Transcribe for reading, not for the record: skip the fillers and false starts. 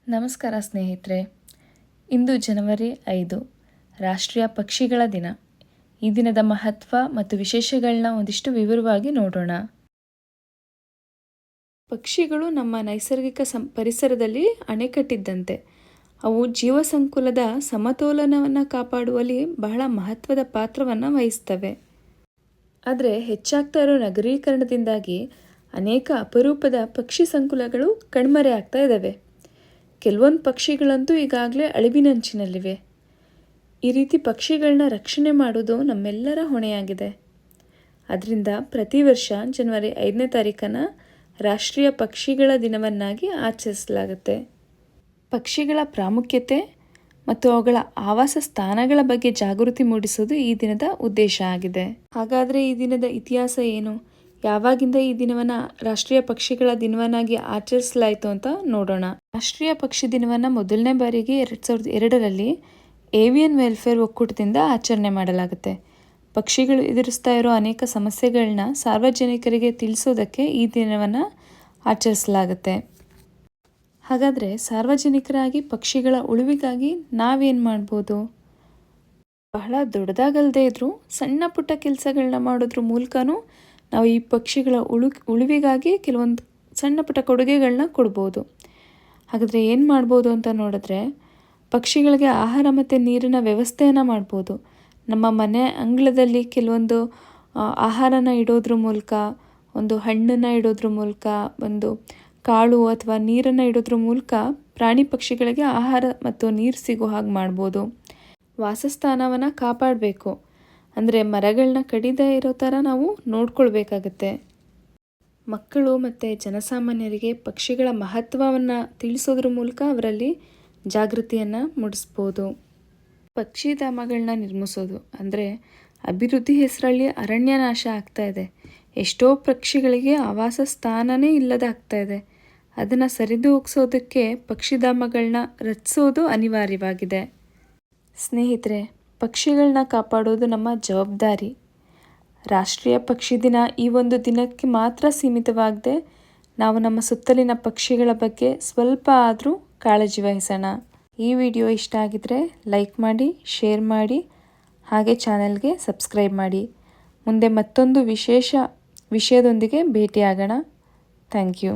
ನಮಸ್ಕಾರ ಸ್ನೇಹಿತರೆ. ಇಂದು ಜನವರಿ 5 ರಾಷ್ಟ್ರೀಯ ಪಕ್ಷಿಗಳ ದಿನ. ಈ ದಿನದ ಮಹತ್ವ ಮತ್ತು ವಿಶೇಷಗಳನ್ನ ಒಂದಿಷ್ಟು ವಿವರವಾಗಿ ನೋಡೋಣ. ಪಕ್ಷಿಗಳು ನಮ್ಮ ನೈಸರ್ಗಿಕ ಪರಿಸರದಲ್ಲಿ ಅಣೆಕಟ್ಟಿದ್ದಂತೆ. ಅವು ಜೀವಸಂಕುಲದ ಸಮತೋಲನವನ್ನು ಕಾಪಾಡುವಲ್ಲಿ ಬಹಳ ಮಹತ್ವದ ಪಾತ್ರವನ್ನು ವಹಿಸ್ತವೆ. ಆದರೆ ಹೆಚ್ಚಾಗ್ತಾ ಇರೋ ನಗರೀಕರಣದಿಂದಾಗಿ ಅನೇಕ ಅಪರೂಪದ ಪಕ್ಷಿ ಸಂಕುಲಗಳು ಕಣ್ಮರೆ ಆಗ್ತಾ ಇದ್ದಾವೆ. ಕೆಲವೊಂದು ಪಕ್ಷಿಗಳಂತೂ ಈಗಾಗಲೇ ಅಳಿವಿನಂಚಿನಲ್ಲಿವೆ. ಈ ರೀತಿ ಪಕ್ಷಿಗಳನ್ನ ರಕ್ಷಣೆ ಮಾಡೋದು ನಮ್ಮೆಲ್ಲರ ಹೊಣೆಯಾಗಿದೆ. ಅದರಿಂದ ಪ್ರತಿ ವರ್ಷ ಜನವರಿ 5ನೇ ತಾರೀಕನ್ನು ರಾಷ್ಟ್ರೀಯ ಪಕ್ಷಿಗಳ ದಿನವನ್ನಾಗಿ ಆಚರಿಸಲಾಗುತ್ತೆ. ಪಕ್ಷಿಗಳ ಪ್ರಾಮುಖ್ಯತೆ ಮತ್ತು ಅವುಗಳ ಆವಾಸ ಸ್ಥಾನಗಳ ಬಗ್ಗೆ ಜಾಗೃತಿ ಮೂಡಿಸೋದು ಈ ದಿನದ ಉದ್ದೇಶ ಆಗಿದೆ. ಹಾಗಾದರೆ ಈ ದಿನದ ಇತಿಹಾಸ ಏನು? ಯಾವಾಗಿಂದ ಈ ದಿನವನ್ನು ರಾಷ್ಟ್ರೀಯ ಪಕ್ಷಿಗಳ ದಿನವನ್ನಾಗಿ ಆಚರಿಸಲಾಯಿತು ಅಂತ ನೋಡೋಣ. ರಾಷ್ಟ್ರೀಯ ಪಕ್ಷಿ ದಿನವನ್ನು ಮೊದಲನೇ ಬಾರಿಗೆ 2002ರಲ್ಲಿ ಏವಿಯನ್ ವೆಲ್ಫೇರ್ ಒಕ್ಕೂಟದಿಂದ ಆಚರಣೆ ಮಾಡಲಾಗುತ್ತೆ. ಪಕ್ಷಿಗಳು ಎದುರಿಸ್ತಾ ಇರೋ ಅನೇಕ ಸಮಸ್ಯೆಗಳನ್ನ ಸಾರ್ವಜನಿಕರಿಗೆ ತಿಳಿಸೋದಕ್ಕೆ ಈ ದಿನವನ್ನು ಆಚರಿಸಲಾಗುತ್ತೆ. ಹಾಗಾದರೆ ಸಾರ್ವಜನಿಕರಾಗಿ ಪಕ್ಷಿಗಳ ಉಳಿವಿಗಾಗಿ ನಾವೇನು ಮಾಡ್ಬೋದು? ಬಹಳ ದೊಡ್ಡದಾಗಲ್ಲದೆ ಇದ್ರೂ ಸಣ್ಣ ಪುಟ್ಟ ಕೆಲಸಗಳನ್ನ ಮಾಡೋದ್ರ ಮೂಲಕನೂ ನಾವು ಈ ಪಕ್ಷಿಗಳ ಉಳಿವಿಗಾಗಿ ಕೆಲವೊಂದು ಸಣ್ಣ ಪುಟ್ಟ ಕೊಡುಗೆಗಳನ್ನ ಕೊಡ್ಬೋದು. ಹಾಗಾದರೆ ಏನು ಮಾಡ್ಬೋದು ಅಂತ ನೋಡಿದ್ರೆ, ಪಕ್ಷಿಗಳಿಗೆ ಆಹಾರ ಮತ್ತು ನೀರಿನ ವ್ಯವಸ್ಥೆಯನ್ನು ಮಾಡ್ಬೋದು. ನಮ್ಮ ಮನೆ ಅಂಗಳದಲ್ಲಿ ಕೆಲವೊಂದು ಆಹಾರನ ಇಡೋದ್ರ ಮೂಲಕ, ಒಂದು ಹಣ್ಣನ್ನು ಇಡೋದ್ರ ಮೂಲಕ, ಒಂದು ಕಾಳು ಅಥವಾ ನೀರನ್ನು ಇಡೋದ್ರ ಮೂಲಕ ಪ್ರಾಣಿ ಪಕ್ಷಿಗಳಿಗೆ ಆಹಾರ ಮತ್ತು ನೀರು ಸಿಗೋ ಹಾಗೆ ಮಾಡ್ಬೋದು. ವಾಸಸ್ಥಾನವನ್ನು ಕಾಪಾಡಬೇಕು. ಅಂದರೆ ಮರಗಳನ್ನ ಕಡಿದೇ ಇರೋ ಥರ ನಾವು ನೋಡ್ಕೊಳ್ಬೇಕಾಗತ್ತೆ. ಮಕ್ಕಳು ಮತ್ತು ಜನಸಾಮಾನ್ಯರಿಗೆ ಪಕ್ಷಿಗಳ ಮಹತ್ವವನ್ನು ತಿಳಿಸೋದ್ರ ಮೂಲಕ ಅವರಲ್ಲಿ ಜಾಗೃತಿಯನ್ನು ಮೂಡಿಸ್ಬೋದು. ಪಕ್ಷಿಧಾಮಗಳನ್ನ ನಿರ್ಮಿಸೋದು ಅಂದರೆ ಅಭಿವೃದ್ಧಿ ಹೆಸರಲ್ಲಿ ಅರಣ್ಯ ನಾಶ ಆಗ್ತಾ ಇದೆ. ಎಷ್ಟೋ ಪಕ್ಷಿಗಳಿಗೆ ಆವಾಸ ಸ್ಥಾನನೇ ಇಲ್ಲದಾಗ್ತಾ ಇದೆ. ಅದನ್ನು ಸರಿದೂಗಿಸೋದಕ್ಕೆ ಪಕ್ಷಿಧಾಮಗಳನ್ನ ರಚಿಸೋದು ಅನಿವಾರ್ಯವಾಗಿದೆ. ಸ್ನೇಹಿತರೆ, ಪಕ್ಷಿಗಳನ್ನ ಕಾಪಾಡೋದು ನಮ್ಮ ಜವಾಬ್ದಾರಿ. ರಾಷ್ಟ್ರೀಯ ಪಕ್ಷಿ ದಿನ ಈ ಒಂದು ದಿನಕ್ಕೆ ಮಾತ್ರ ಸೀಮಿತವಾಗದೆ ನಾವು ನಮ್ಮ ಸುತ್ತಲಿನ ಪಕ್ಷಿಗಳ ಬಗ್ಗೆ ಸ್ವಲ್ಪ ಆದರೂ ಕಾಳಜಿ ವಹಿಸೋಣ. ಈ ವಿಡಿಯೋ ಇಷ್ಟ ಆಗಿದ್ರೆ ಲೈಕ್ ಮಾಡಿ, ಶೇರ್ ಮಾಡಿ, ಹಾಗೆ ಚಾನೆಲ್ಗೆ ಸಬ್ಸ್ಕ್ರೈಬ್ ಮಾಡಿ. ಮುಂದೆ ಮತ್ತೊಂದು ವಿಶೇಷ ವಿಷಯದೊಂದಿಗೆ ಭೇಟಿಯಾಗೋಣ. Thank you.